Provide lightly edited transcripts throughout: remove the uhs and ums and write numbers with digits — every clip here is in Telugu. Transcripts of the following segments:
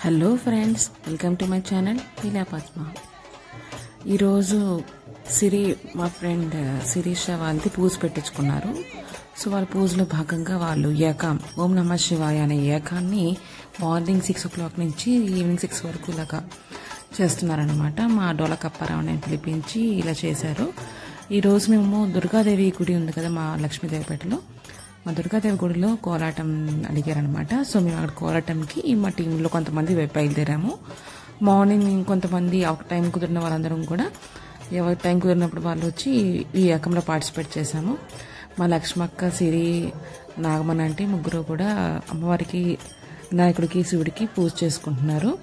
Hello friends, welcome to my channel Leela Padma. ఈరోజు మా ఫ్రెండ్ శిరీష వాళ్ళది పూజ పెట్టించుకున్నారు. సో వాళ్ళ పూజలో భాగంగా వాళ్ళు ఏకాం ఓం నమః శివాయ అనే ఏకాన్ని మార్నింగ్ 6 o'clock నుంచి ఈవినింగ్ 6 వరకు ఇలాగా చేస్తున్నారనమాట. మా డోలకప్పారావుని పిలిపించి ఇలా చేశారు. ఈరోజు మేము దుర్గాదేవి గుడి ఉంది కదా మా లక్ష్మీదేవిపేటలో, మా దుర్గాదేవి గుడిలో కోలాటం అడిగారనమాట. సో మేము అక్కడ కోలాటంకి మా టీంలో కొంతమంది బయలుదేరాము. మార్నింగ్ కొంతమంది ఒక టైం కుదిరిన వాళ్ళందరం కూడా ఎవరి టైం కుదిరినప్పుడు వాళ్ళు వచ్చి ఈ ఏకంలో పార్టిసిపేట్ చేశాము. మా లక్ష్మక్క, సిరి, నాగమన్ అంటే ముగ్గురు కూడా అమ్మవారికి, వినాయకుడికి, శివుడికి పూజ చేసుకుంటున్నారు.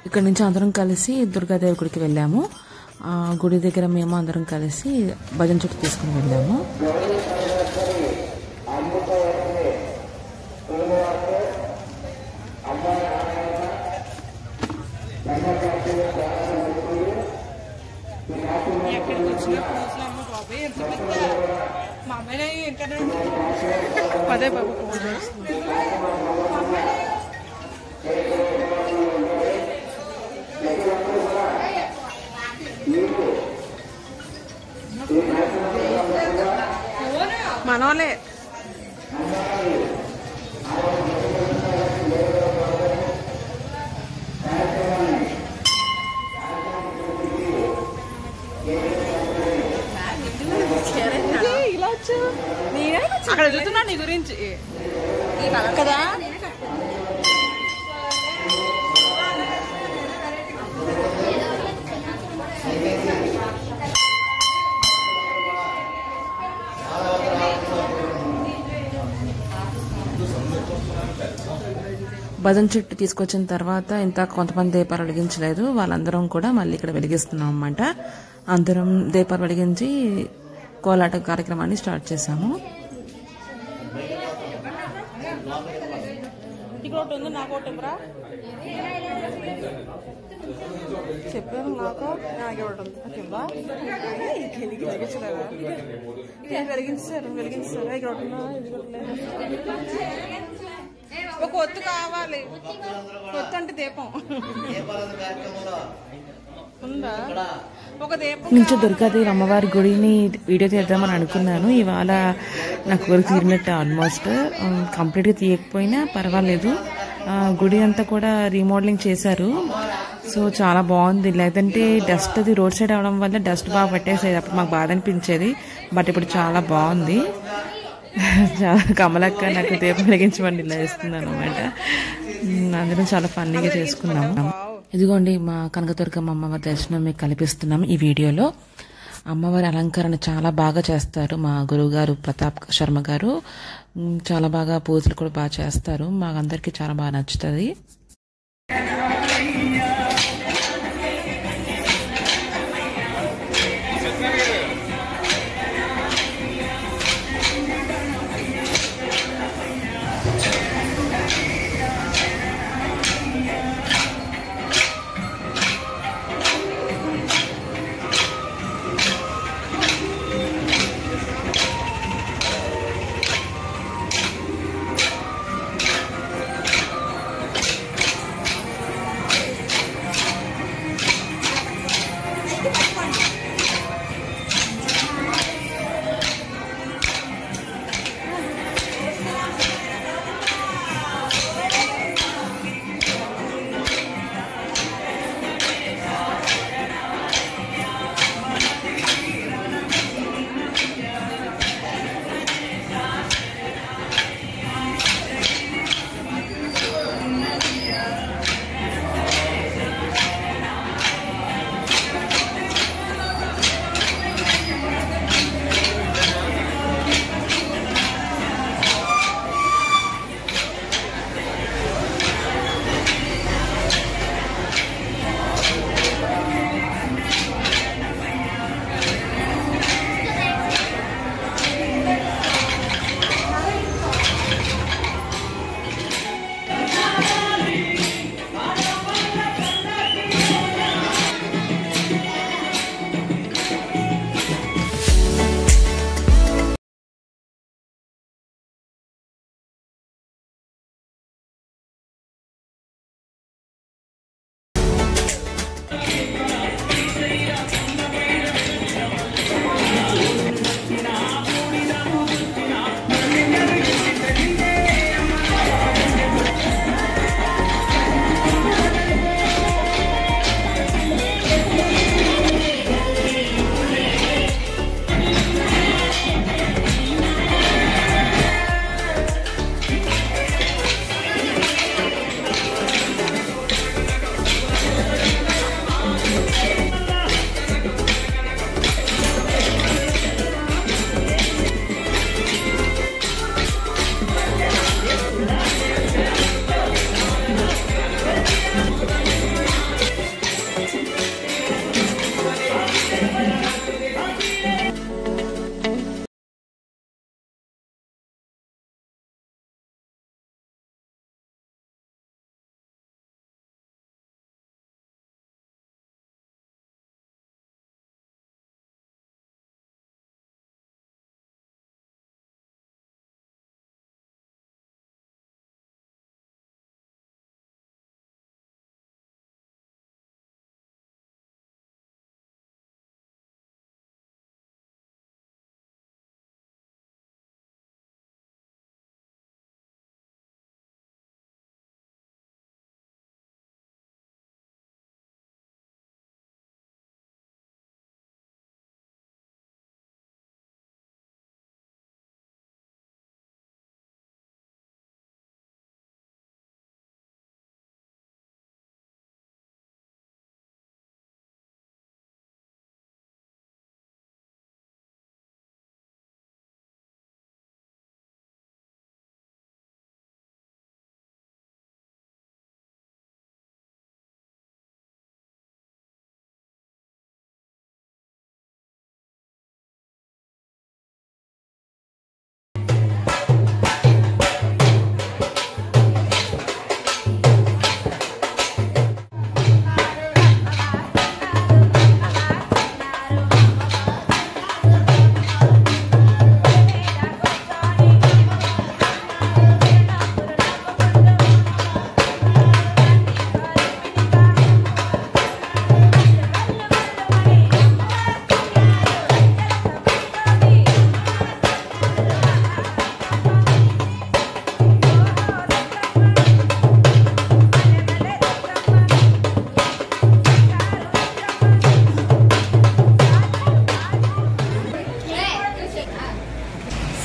ఇక్కడ నుంచి అందరం కలిసి దుర్గాదేవి గుడికి వెళ్ళాము. ఆ గుడి దగ్గర మేము అందరం కలిసి భజన చుట్టూ తీసుకుని వెళ్ళాము. అదే బాబు మనోలే అక్కడ ఎదుగుతున్నా నీ గురించి కదా. భజన చెట్టు తీసుకొచ్చిన తర్వాత ఇంత కొంతమంది దీపాలు వెలిగించలేదు, వాళ్ళందరం కూడా మళ్ళీ ఇక్కడ వెలిగిస్తున్నాం అన్నమాట. అందరం దీపాలు వెలిగించి కోలాట కార్యక్రమాన్ని స్టార్ట్ చేశాము. చెప్పాను నాకు వెలిగించారు ఒక ఒత్తు కావాలి. ఒత్తు అంటే దీపం ఉందా? ఒక దీపం నుంచి దుర్గాదేవి అమ్మవారి గుడిని వీడియో తీద్దామని అనుకున్నాను. ఇవాళ నాకు వర్క్ తీరినట్టు ఆల్మోస్ట్ కంప్లీట్గా తీయకపోయినా పర్వాలేదు. గుడి అంతా కూడా రీమోడలింగ్ చేశారు. సో చాలా బాగుంది. లేదంటే డస్ట్ అది రోడ్ సైడ్ అవడం వల్ల డస్ట్ బాగా పట్టేసేది, అప్పుడు మాకు బాధ అనిపించేది. బట్ ఇప్పుడు చాలా బాగుంది. కమలక్క నాకు దీపం వెలిగించమని ఇలా ఇస్తున్నాను అనమాట. అందరం చాలా ఫన్నీగా చేసుకున్నాము. ఇదిగోండి మా కనకదుర్గమ్మ అమ్మవారి దర్శనం మీకు కల్పిస్తున్నాం ఈ వీడియోలో. అమ్మవారి అలంకరణ చాలా బాగా చేస్తారు. మా గురువు గారు ప్రతాప్ శర్మ గారు చాలా బాగా పూజలు కూడా బాగా చేస్తారు. మాకందరికీ చాలా బాగా నచ్చుతుంది.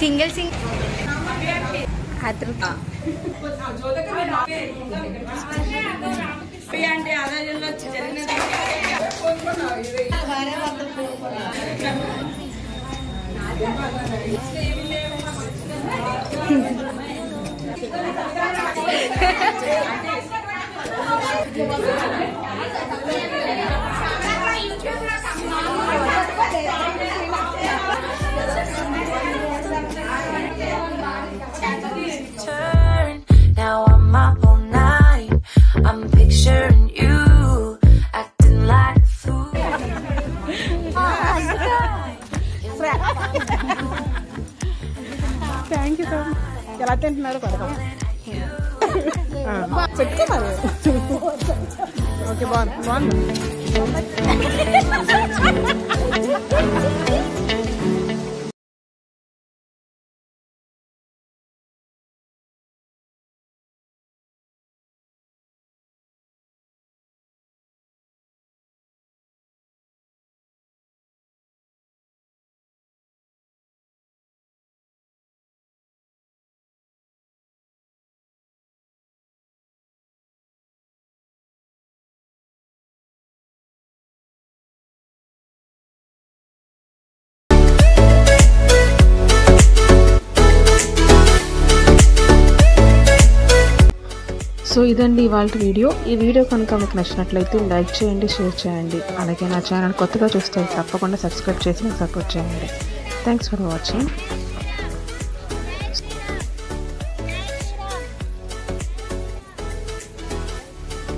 सिंगल हाथ Now I'm up all night. I'm picturing you acting like a fool. Thank you sir. ఎలా తింటున్నాడు పడతాం పెట్టుకోవాలి. ఓకే బాగుంది. సో ఇదండి ఇవాళ వీడియో. ఈ వీడియో కనుక మీకు నచ్చినట్లయితే లైక్ చేయండి, షేర్ చేయండి. అలాగే నా ఛానల్ కొత్తగా చూస్తే తప్పకుండా సబ్స్క్రైబ్ చేసి నాకు సపోర్ట్ చేయండి. Thanks for watching.